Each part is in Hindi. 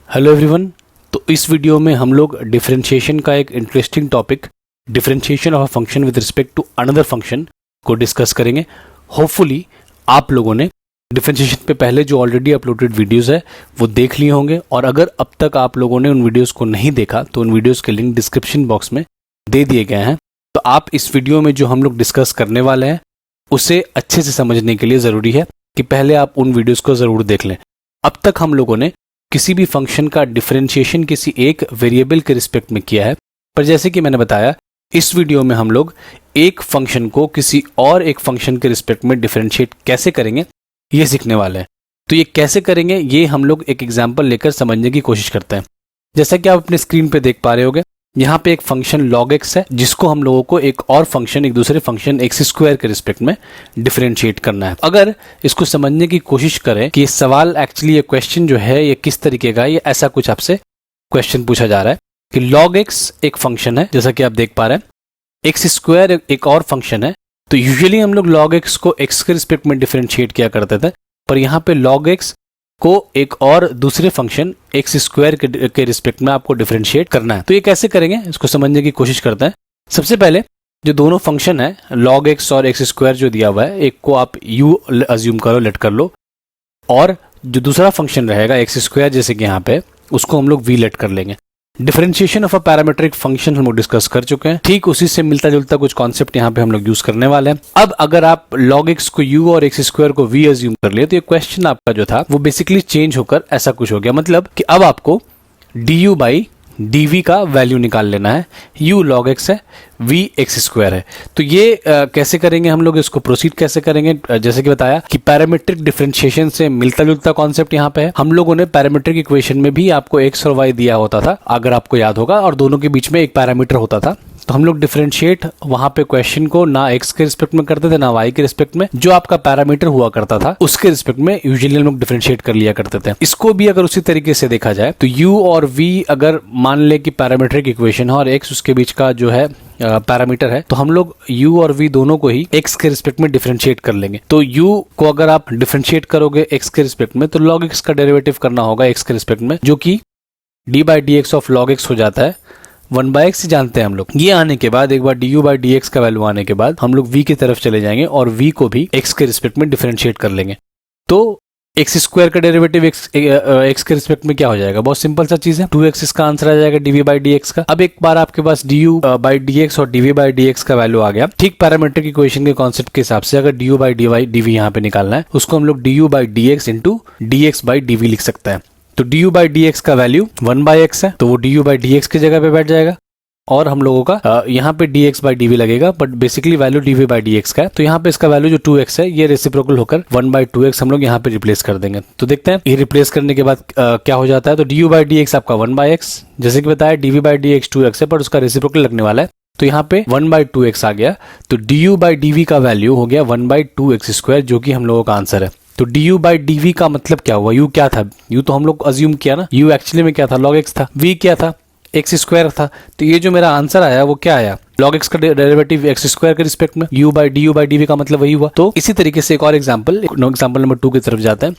Hello everyone. तो इस वीडियो में हम लोग डिफरेंशिएशन का एक interesting topic, differentiation of a function with respect to another function को डिस्कस करेंगे। होपफुली आप लोगों ने डिफरेंशिएशन पे पहले जो ऑलरेडी अपलोडेड वीडियोस है वो देख लिए होंगे, और अगर अब तक आप लोगों ने उन वीडियोस को नहीं देखा तो उन वीडियोस के लिंक डिस्क्रिप्शन बॉक्स में दे दिए गए हैं। तो आप इस वीडियो में जो हम लोग डिस्कस करने वाले हैं उसे अच्छे से समझने के लिए ज़रूरी है कि पहले आप उन वीडियोस को ज़रूर देख लें। अब तक हम लोगों ने किसी भी फंक्शन का डिफरेंशिएशन किसी एक वेरिएबल के रिस्पेक्ट में किया है, पर जैसे कि मैंने बताया इस वीडियो में हम लोग एक फंक्शन को किसी और एक फंक्शन के रिस्पेक्ट में डिफरेंशिएट कैसे करेंगे ये सीखने वाले हैं। तो ये कैसे करेंगे ये हम लोग एक एग्जांपल लेकर समझने की कोशिश करते हैं। जैसा कि आप अपने स्क्रीन पे देख पा रहे होंगे, यहाँ पे एक फंक्शन log x है जिसको हम लोगों को एक और फंक्शन, एक दूसरे फंक्शन x स्क्वायर के रिस्पेक्ट में डिफरेंशिएट करना है। अगर इसको समझने की कोशिश करें कि ये सवाल एक्चुअली, ये क्वेश्चन जो है ये किस तरीके का है, ये ऐसा कुछ आपसे क्वेश्चन पूछा जा रहा है कि log x एक फंक्शन है, जैसा कि आप देख पा रहे हैं, x स्क्वायर एक और फंक्शन है। तो यूजुअली हम लोग log x को x के रिस्पेक्ट में डिफरेंशिएट किया करते थे, पर यहाँ पे log x को एक और दूसरे फंक्शन x स्क्वायर के रिस्पेक्ट में आपको डिफरेंशिएट करना है। तो ये कैसे करेंगे इसको समझने की कोशिश करते हैं। सबसे पहले जो दोनों फंक्शन है log x और x स्क्वायर जो दिया हुआ है, एक को आप u अज्यूम करो, लेट कर लो, और जो दूसरा फंक्शन रहेगा x स्क्वायर जैसे कि यहाँ पे, उसको हम लोग v लेट कर लेंगे। Differentiation of a parametric function हम लोग डिस्कस कर चुके हैं। ठीक उसी से मिलता जुलता कुछ कॉन्सेप्ट यहाँ पे हम लोग यूज करने वाले हैं। अब अगर आप log x को u और x स्क्वायर को v अज्यूम कर लिए तो ये क्वेश्चन आपका जो था वो बेसिकली चेंज होकर ऐसा कुछ हो गया, मतलब कि अब आपको du बाई dv का वैल्यू निकाल लेना है। u log x है, v x स्क्वायर है। तो ये कैसे करेंगे हम लोग, इसको प्रोसीड कैसे करेंगे, जैसे कि बताया कि पैरामीट्रिक डिफरेंशिएशन से मिलता जुलता कॉन्सेप्ट यहाँ पे है। हम लोगों ने पैरामीट्रिक इक्वेशन में भी आपको x और y दिया होता था, अगर आपको याद होगा, और दोनों के बीच में एक पैरामीटर होता था। तो हम लोग डिफरेंशिएट वहां पे क्वेश्चन को ना x के रिस्पेक्ट में करते थे ना y के रिस्पेक्ट में, जो आपका पैरामीटर हुआ करता था उसके रिस्पेक्ट में यूजुअली हम लोग डिफरेंशिएट कर लिया करते थे। इसको भी अगर उसी तरीके से देखा जाए तो u और v अगर मान ले कि पैरामीट्रिक इक्वेशन है और x उसके बीच का जो है पैरामीटर है, तो हम लोग u और v दोनों को ही x के रिस्पेक्ट में डिफरेंशिएट कर लेंगे। तो u को अगर आप डिफरेंशिएट करोगे x के रिस्पेक्ट में तो log x का डेरिवेटिव करना होगा x के रिस्पेक्ट में, जो कि d by D x of log x हो जाता है 1/x जानते हैं हम लोग। ये आने के बाद एक बार du बाई डी एक्स का वैल्यू आने के बाद हम लोग v की तरफ चले जाएंगे और v को भी x के रिस्पेक्ट में डिफरेंशिएट कर लेंगे। तो x स्क्वायर का डेरिवेटिव x के रिस्पेक्ट में क्या हो जाएगा, बहुत सिंपल सा चीज है, 2x इसका आंसर आ जाएगा dv बाई dx का। अब एक बार आपके पास du बाई dx और dv बाई dx का वैल्यू आ गया, ठीक पैरामीट्रिक इक्वेशन के कॉन्सेप्ट के हिसाब से अगर du बाई dv यहाँ पे निकालना है, उसको हम लोग du by dx into dx by dv लिख सकते हैं। तो du बाई dx का वैल्यू 1/x है, तो वो du बाई dx की जगह पे बैठ जाएगा, और हम लोगों का यहाँ पे dx बाई dv लगेगा, but basically value dv by dx का है। तो यहाँ पे इसका वैल्यू जो 2x है ये रेसिप्रोकल होकर 1/2x हम लोग यहाँ पे रिप्लेस कर देंगे। तो देखते हैं ये रिप्लेस करने के बाद क्या हो जाता है। तो du बाई dx आपका 1/x, जैसे कि बताया dv बाई dx 2x है, पर उसका रेसिप्रोकल लगने वाला है, तो यहाँ पे 1/2x आ गया। तो du बाई dv का वैल्यू हो गया 1/2x स्क्वायर, जो कि हम लोगों का आंसर है। तो du बाई dv का मतलब क्या हुआ, u क्या था, u तो हम लोग अज्यूम किया ना, u एक्चुअली में क्या था, log x था, v क्या था, x स्क्वायर था। तो ये जो मेरा आंसर आया वो क्या आया, log x का डेरिवेटिव x स्क्वायर के रिस्पेक्ट में, du बाई dv का मतलब वही हुआ। तो इसी तरीके से एक और एग्जांपल नंबर 2 की तरफ जाते हैं।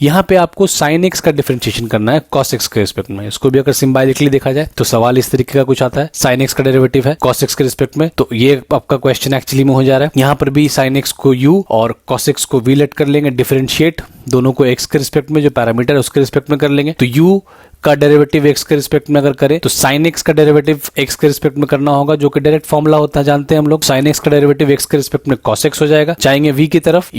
यहाँ पे आपको sin x का डिफरेंशिएशन करना है cos x के रिस्पेक्ट में। इसको भी अगर सिंबॉलिकली देखा जाए तो सवाल इस तरीके का कुछ आता है, sin x का डेरिवेटिव है cos x के रिस्पेक्ट में, तो ये आपका क्वेश्चन एक्चुअली में हो जा रहा है। यहाँ पर भी sin x को u और cos x को v लेट कर लेंगे, डिफरेंशिएट दोनों को x के रिस्पेक्ट में, जो पैरामीटर है उसके रिस्पेक्ट में कर लेंगे। तो u का डेरिवेटिव x के रिस्पेक्ट में अगर करें तो sin x का डेरिवेटिव x के रिस्पेक्ट में करना होगा, जो कि डायरेक्ट फॉर्मूला होता है, जानते हैं हम लोग। sin x का डेरिवेटिव x के रिस्पेक्ट में cos x हो जाएगा। चाहेंगे v की तरफ,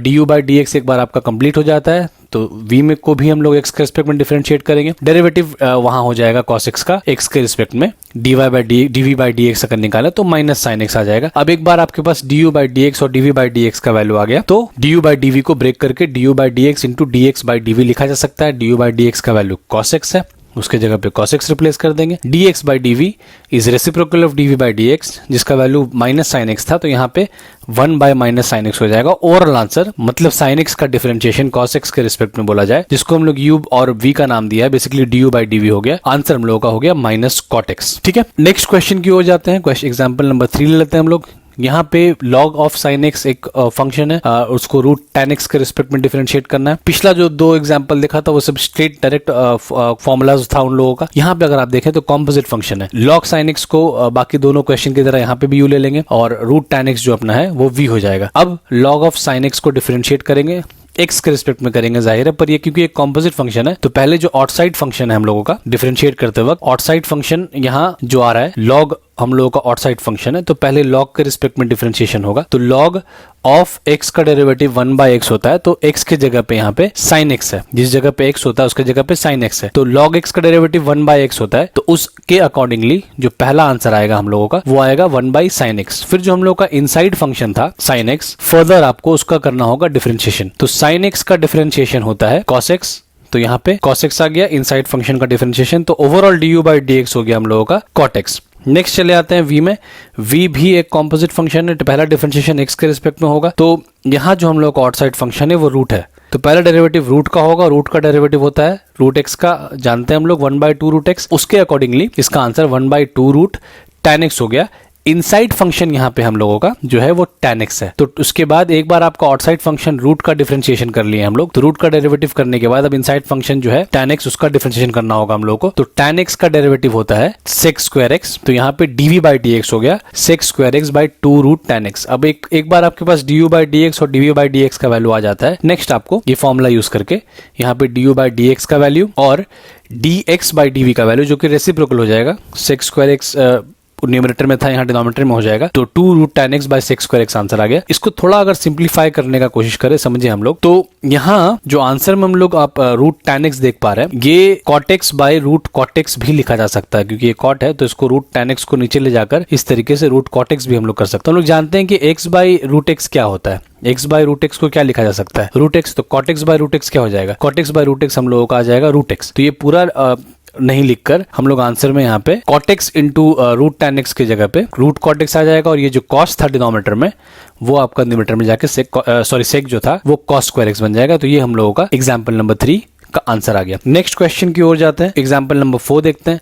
du बाई dx एक बार आपका कंप्लीट हो जाता है, तो v में को भी हम लोग x के रिस्पेक्ट में डिफरेंशिएट करेंगे। डेरिवेटिव वहां हो जाएगा cos x का x के रिस्पेक्ट में, dv बाई dx अगर निकाला तो माइनस sin x आ जाएगा। अब एक बार आपके पास du बाई dx और dv बाई dx का वैल्यू आ गया, तो du बाई dv को ब्रेक करके du by dx into dx by dv लिखा जा सकता है। du बाई dx का वैल्यू cos x है, उसके जगह पे cos x रिप्लेस कर देंगे। dx by dv is reciprocal of dv by dx, जिसका वैल्यू माइनस sin x था, तो यहाँ पे 1 बाय माइनस sin x हो जाएगा। ओवरऑल आंसर मतलब sin x का डिफरेंशिएशन cos x के रिस्पेक्ट में बोला जाए, जिसको हम लोग u और v का नाम दिया है, बेसिकली du बाई dv हो गया। आंसर हम लोगों का हो गया माइनस cot x। ठीक है, नेक्स्ट क्वेश्चन की ओर जाते हैं। क्वेश्चन एग्जांपल नंबर 3 ले लेते हैं हम लोग। यहाँ पे log ऑफ sin x एक फंक्शन है, उसको रूट tan x के रिस्पेक्ट में डिफरेंशिएट करना है। पिछला जो दो एग्जांपल देखा था वो सब स्ट्रेट डायरेक्ट फॉर्मूलाज था उन लोगों का। यहाँ पे अगर आप देखें तो कॉम्पोजिट फंक्शन है। log sin x को बाकी दोनों क्वेश्चन की तरह यहाँ पे भी u ले लेंगे और रूट tan x जो अपना है वो v हो जाएगा। अब log ऑफ sin x को डिफरेंशिएट करेंगे, x के रिस्पेक्ट में करेंगे जाहिर है, पर ये क्योंकि एक कॉम्पोजिट फंक्शन है तो पहले जो आउटसाइड फंक्शन है हम लोगों का डिफरेंशिएट करते वक्त, आउटसाइड फंक्शन यहाँ जो आ रहा है log हम लोगों का आउटसाइड फंक्शन है, तो पहले log के रिस्पेक्ट में डिफरेंशिएशन होगा। तो log ऑफ x का डेरिवेटिव 1/x होता है, तो x के जगह पे यहाँ पे sin x है, जिस जगह पे x होता है उसके जगह पे sin x है। तो log x का डेरिवेटिव 1/x होता है, तो उसके अकॉर्डिंगली जो पहला आंसर आएगा हम लोगों का वो आएगा 1/sin x। फिर जो हम लोग का इनसाइड फंक्शन था sin x, फर्दर आपको उसका करना होगा डिफरेंशिएशन। तो sin x का डिफरेंशिएशन होता है cos x, तो यहाँ पे cos x आ गया इनसाइड फंक्शन का डिफरेंशिएशन, तो ओवरऑल du/dx हो गया हम लोगों का cot x। नेक्स्ट चले आते हैं v में। v भी एक कॉम्पोजिट फंक्शन है, तो पहला डिफरेंशिएशन x के रिस्पेक्ट में होगा। तो यहाँ जो हम लोग का आउटसाइड फंक्शन है वो रूट है, तो पहला डेरिवेटिव रूट का होगा, रूट का डेरिवेटिव होता है रूट x का, जानते हैं हम लोग 1/2 रूट x, उसके अकॉर्डिंगली इसका आंसर 1/2 रूट tan x हो गया। इनसाइड फंक्शन यहाँ पे हम लोगों का जो है वो tan x है। तो उसके बाद एक बार आपका आउटसाइड फंक्शन रूट का डिफरेंशिएशन कर लिए हम लोग, तो रूट का डेरिवेटिव करने के बाद अब इनसाइड फंक्शन जो है tan x उसका डिफरेंशिएशन करना होगा हम लोगों को। तो tan x का डेरिवेटिव होता है sec स्क्वायर x, तो यहाँ पे dv/dx हो गया sec square x by 2 root tan x। अब एक बार आपके पास du/dx और dv/dx का वैल्यू आ जाता है, नेक्स्ट आपको ये फॉर्मूला यूज करके यहाँ पे du/dx का वैल्यू और dx/dv का वैल्यू जो कि रेसिप्रोकल हो जाएगा, sec स्क्वायर x न्यूमरेटर में था यहाँ डिनोमिनेटर में हो जाएगा, तो 2 root tan x by sec square x answer आ गया। इसको थोड़ा अगर सिंप्लीफाई करने का कोशिश करें समझे हम लोग, तो यहाँ जो आंसर में हम लोग आप रूट tan x देख पा रहे हैं, ये cot x by root cot x भी लिखा जा सकता है, क्योंकि ये cot है तो इसको रूट tan x को नीचे ले जाकर इस तरीके से रूट cot x भी हम लोग कर सकते हैं। हम लोग जानते हैं कि x बाय रूट x क्या होता है, x बाय रूट x को क्या लिखा जा सकता है रूट x, तो cot x by root x क्या हो जाएगा, cot x by root x हम लोगों का आ जाएगा रूट x। तो ये पूरा नहीं लिखकर हम लोग आंसर में यहाँ पे cot x into root tan x की जगह पे रूट cot x आ जाएगा, और ये जो cos था डिनोमिनेटर में वो आपका न्यूमरेटर में जाके sec जो था वो cos स्क्वायर x बन जाएगा। तो ये हम लोगों का एग्जाम्पल नंबर 3 का आंसर आ गया। नेक्स्ट क्वेश्चन की ओर जाते हैं, एग्जाम्पल नंबर 4 देखते हैं।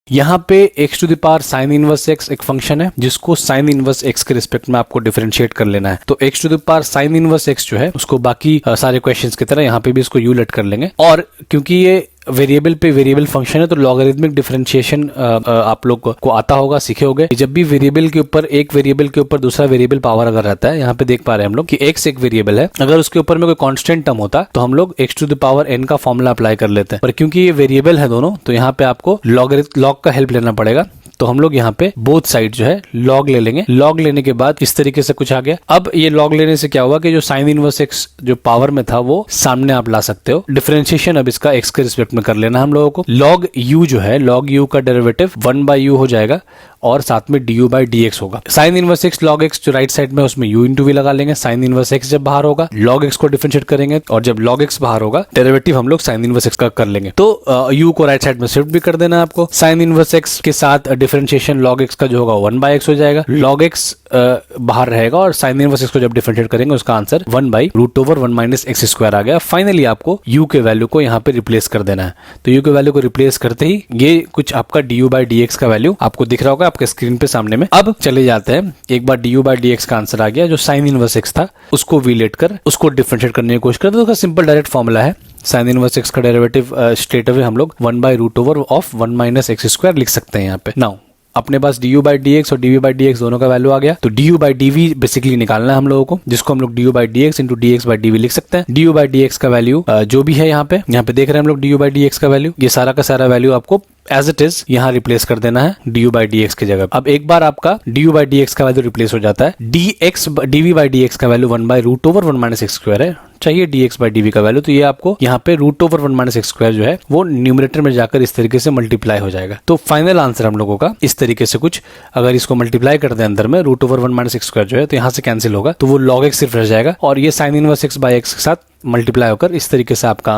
यहाँ पे x to the power sine inverse x एक फंक्शन है जिसको साइन इनवर्स x के रिस्पेक्ट में आपको डिफरेंशिएट कर लेना है। तो x to the power sine inverse x जो है उसको बाकी सारे क्वेश्चंस की तरह यहाँ पे भी इसको u लेट कर लेंगे, और क्योंकि ये वेरिएबल पे वेरिएबल फंक्शन है तो लॉगरिथमिक डिफरेंशिएशन आप लोग को आता होगा, सीखे होगे। जब भी वेरिएबल के ऊपर एक वेरिएबल के ऊपर दूसरा वेरिएबल पावर अगर रहता है, यहाँ पे देख पा रहे हैं हम लोग कि x एक वेरिएबल है, अगर उसके ऊपर में कोई कांस्टेंट टर्म होता तो हम लोग x to the power n का फॉर्मूला अप्लाई कर लेते हैं, पर क्योंकि ये वेरिएबल है दोनों तो यहाँ पे आपको लॉग का हेल्प लेना पड़ेगा। तो हम लोग यहाँ पे बोथ साइड जो है लॉग ले लेंगे। लॉग लेने के बाद इस तरीके से कुछ आ गया। अब ये लॉग लेने से क्या हुआ कि जो साइन इनवर्स x जो पावर में था वो सामने आप ला सकते हो। डिफरेंशिएशन अब इसका x के रिस्पेक्ट में कर लेना हम लोगों को। लॉग u जो है, लॉग u का डेरिवेटिव 1/u हो जाएगा और साथ में du/dx होगा। Sign inverse x log x जो राइट साइड में उसमें u इंटू v लगा लेंगे। साइन इनवर्स x जब बाहर होगा लॉग x को डिफरेंशिएट करेंगे, और जब लॉग x बाहर होगा डेरिवेटिव हम लोग साइन इनवर्स x का कर लेंगे। तो u को राइट साइड में शिफ्ट भी कर देना है आपको। साइन इनवर्स x के साथ डिफरेंशिएशन लॉग x का जो होगा 1/x हो जाएगा। लॉग x बाहर रहेगा और साइन इनवर्स x को जब डिफरेंशिएट करेंगे उसका आंसर 1/√1 - x स्क्वायर आ गया। फाइनली आपको u के वैल्यू को यहाँ पे रिप्लेस कर देना है। तो u के वैल्यू को रिप्लेस करते ही ये कुछ आपका du/dx का वैल्यू आपको दिख रहा होगा आपके स्क्रीन पे सामने में। अब चले जाते हैं, एक बार du/dx का आंसर आ गया, जो साइन इनवर्स x था उसको v लेट कर उसको डिफरेंशिएट करने की कोशिश करते हैं। तो सिंपल डायरेक्ट फॉर्मूला है, साइन इनवर्स x का डेरिवेटिव स्ट्रेट अवे हम लोग 1/√1 - x स्क्वायर लिख सकते हैं यहाँ पे। नाउ अपने पास du/dx और dv/dx दोनों का वैल्यू आ गया, तो du/dv बेसिकली निकालना है हम लोगों को, जिसको हम लोग du/dx इंटू dx/dv लिख सकते हैं। du/dx का वैल्यू जो भी है यहाँ पे देख रहे हैं हम लोग du/dx का वैल्यू, ये सारा का सारा वैल्यू आपको एज इट इज यहाँ रिप्लेस कर देना है du/dx की जगह। अब एक बार आपका du/dx का वैल्यू रिप्लेस हो जाता है, dv/dx का वैल्यू 1/√1 - x स्क्वायर है, चाहिए dx/dv का वैल्यू, तो ये आपको यहाँ पे √1 - x स्क्वायर जो है वो न्यूमरेटर में जाकर इस तरीके से मल्टीप्लाई हो जाएगा। तो फाइनल आंसर हम लोगों का इस तरीके से कुछ, अगर इसको मल्टीप्लाई कर दें अंदर में √1 - x स्क्वायर जो है तो यहाँ से कैंसिल होगा, तो वो log x सिर्फ रह जाएगा, और ये sine inverse x by x के साथ मल्टीप्लाई होकर इस तरीके से आपका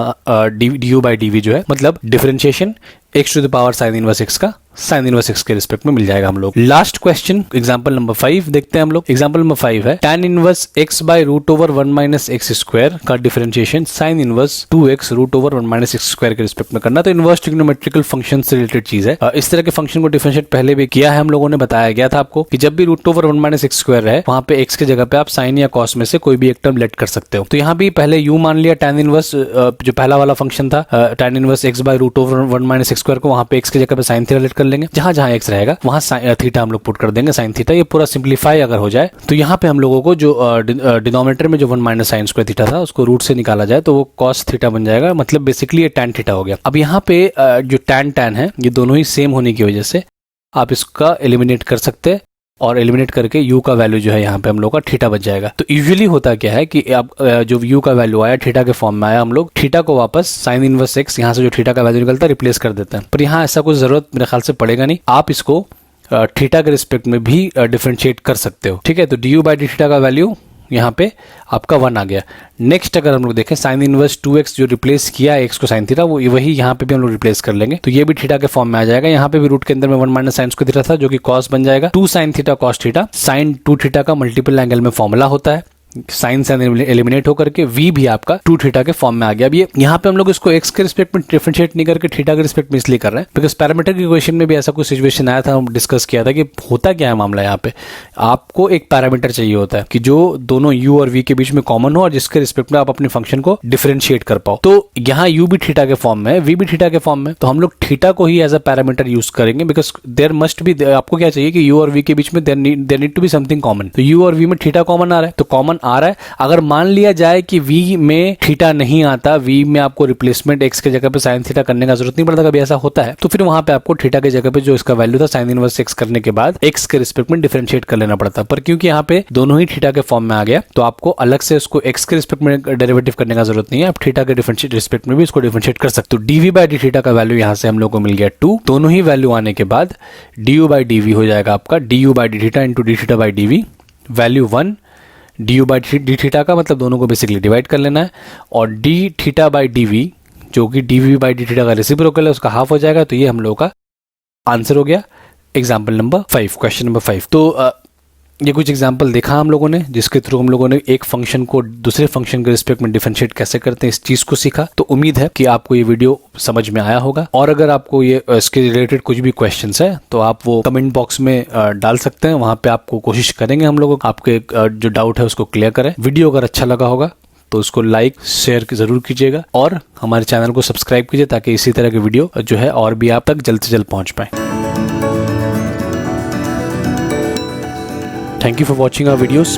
du/dv जो है, मतलब differentiation x to the power sine inverse x का साइन इनवर्स एक्स के रिस्पेक्ट में मिल जाएगा हम लोग। लास्ट क्वेश्चन एग्जांपल नंबर 5 देखते हैं हम लोग। एग्जांपल नंबर 5 है tan inverse x by root over 1 minus x square का differentiation sine inverse 2x root over 1 minus x square के रिस्पेक्ट में करना। तो इनवर्स ट्रिग्नोमेट्रिकल फंक्शन से रिलेटेड चीज है। इस तरह के फंक्शन को डिफरेंशिएट पहले भी किया है हम लोगों ने, बताया गया था आपको कि जब भी root over 1 minus x square है वहां पे x की जगह पे आप साइन या कॉस में से कोई भी एक टर्म लेट कर सकते हो। तो यहाँ भी पहले u मान लिया tan इनवर्स जो पहला वाला फंक्शन था tan inverse x by root over 1 minus x square को वहां पे x की जगह पे साइन थीटा लेट कर लेंगे। जहां जहां x रहेगा वहां थीटा हम लोग पुट कर देंगे साइन थीटा। ये पूरा सिंप्लीफाई अगर हो जाए तो यहाँ पे हम लोगों को जो डिनोमिनेटर में जो 1 माइनस साइन स्क्वायर थीटा था उसको रूट से निकाला जाए तो वो कॉस थीटा बन जाएगा, मतलब बेसिकली ये tan थीटा हो गया। अब यहाँ पे जो tan है ये दोनों ही सेम होने की वजह से आप इसका एलिमिनेट कर सकते हैं और एलिमिनेट करके u का वैल्यू जो है यहाँ पे हम लोग का थीटा बच जाएगा। तो यूजुअली होता क्या है कि अब जो u का वैल्यू आया थीटा के फॉर्म में आया, हम लोग थीटा को वापस साइन इनवर्स x यहाँ से जो थीटा का वैल्यू निकलता है रिप्लेस कर देते हैं। पर यहाँ ऐसा कुछ जरूरत मेरे ख्याल से पड़ेगा नहीं, आप इसको थीटा के रिस्पेक्ट में भी डिफरेंशिएट कर सकते हो। ठीक है, तो du बाई डी थीटा का वैल्यू यहाँ पे आपका 1 आ गया। नेक्स्ट अगर हम लोग देखें साइन इनवर्स 2x जो रिप्लेस किया x को साइन थीटा वो वही यहाँ पे भी हम लोग रिप्लेस कर लेंगे तो ये भी थीटा के फॉर्म में आ जाएगा। यहाँ पे भी रूट के अंदर में 1 माइनस साइन स्क्वायर थीटा था जो कि कॉस बन जाएगा 2 sine theta cos theta. Sine 2 theta का मल्टीपल एंगल में फॉर्मूला होता है, साइन से एलिमिनेट होकर के v भी आपका 2 थीटा के फॉर्म में आ गया। अब ये यहाँ पे हम लोग इसको x के रिस्पेक्ट में डिफरेंशिएट नहीं करके थीटा के रिस्पेक्ट में इसलिए कर रहे हैं बिकॉज पैरामीटर की इक्वेशन में भी ऐसा कुछ सिचुएशन आया था, हम डिस्कस किया था कि होता क्या है मामला। यहाँ पे आपको एक पैरामीटर चाहिए होता है कि जो दोनों u और v के बीच में कॉमन हो और जिसके रिस्पेक्ट में आप अपने फंक्शन को डिफरेंशिएट कर पाओ। तो यहाँ u भी थीटा के फॉर्म में है, v भी थीटा के फॉर्म में, तो हम लोग थीटा को ही एज अ पैरामीटर यूज करेंगे बिकॉज देयर मस्ट बी, आपको क्या चाहिए कि u और v के बीच में there need to be something common. तो u और v में थीटा कॉमन आ रहा है, तो कॉमन आ रहा है। अगर मान लिया जाए कि v में थीटा नहीं आता, v में आपको रिप्लेसमेंट x के जगह पे साइन थीटा करने का जरूरत नहीं पड़ता, कभी ऐसा होता है तो फिर वहां पे आपको थीटा के जगह पे जो इसका वैल्यू था साइन इनवर्स x करने के बाद x के रिस्पेक्ट में डिफरेंशिएट कर लेना पड़ता। पर क्योंकि यहाँ पे दोनों ही थीटा के फॉर्म में आ गया तो आपको अलग से उसको x के रिस्पेक्ट में डेरिवेटिव करने का जरूरत नहीं है, आप थीटा के रिस्पेक्ट में भी इसको डिफरेंशिएट कर सकते हो। dv बाई डी थीटा का वैल्यू यहाँ से हम लोग को मिल गया 2, दोनों ही वैल्यू आने के बाद du बाई dv हो जाएगा आपका du by d theta into D theta by dv, value 1 D you by d theta का मतलब दोनों को बेसिकली डिवाइड कर लेना है और d theta by d v जो कि d v by d theta का रेसिप्रोकल है उसका हाफ हो जाएगा। तो ये हम लोगों का आंसर हो गया एग्जाम्पल नंबर 5, क्वेश्चन नंबर 5। तो ये कुछ एग्जाम्पल देखा हम लोगों ने जिसके थ्रू हम लोगों ने एक फंक्शन को दूसरे फंक्शन के रिस्पेक्ट में डिफरेंशिएट कैसे करते हैं इस चीज को सीखा। तो उम्मीद है कि आपको ये वीडियो समझ में आया होगा और अगर आपको ये इसके रिलेटेड कुछ भी क्वेश्चंस है तो आप वो कमेंट बॉक्स में डाल सकते हैं, वहां पे आपको कोशिश करेंगे हम लोग आपके जो डाउट है उसको क्लियर करें। वीडियो अगर अच्छा लगा होगा तो उसको लाइक शेयर जरूर कीजिएगा और हमारे चैनल को सब्सक्राइब कीजिए ताकि इसी तरह के वीडियो जो है और भी आप तक जल्द से जल्द पहुंच पाए। Thank you for watching our videos.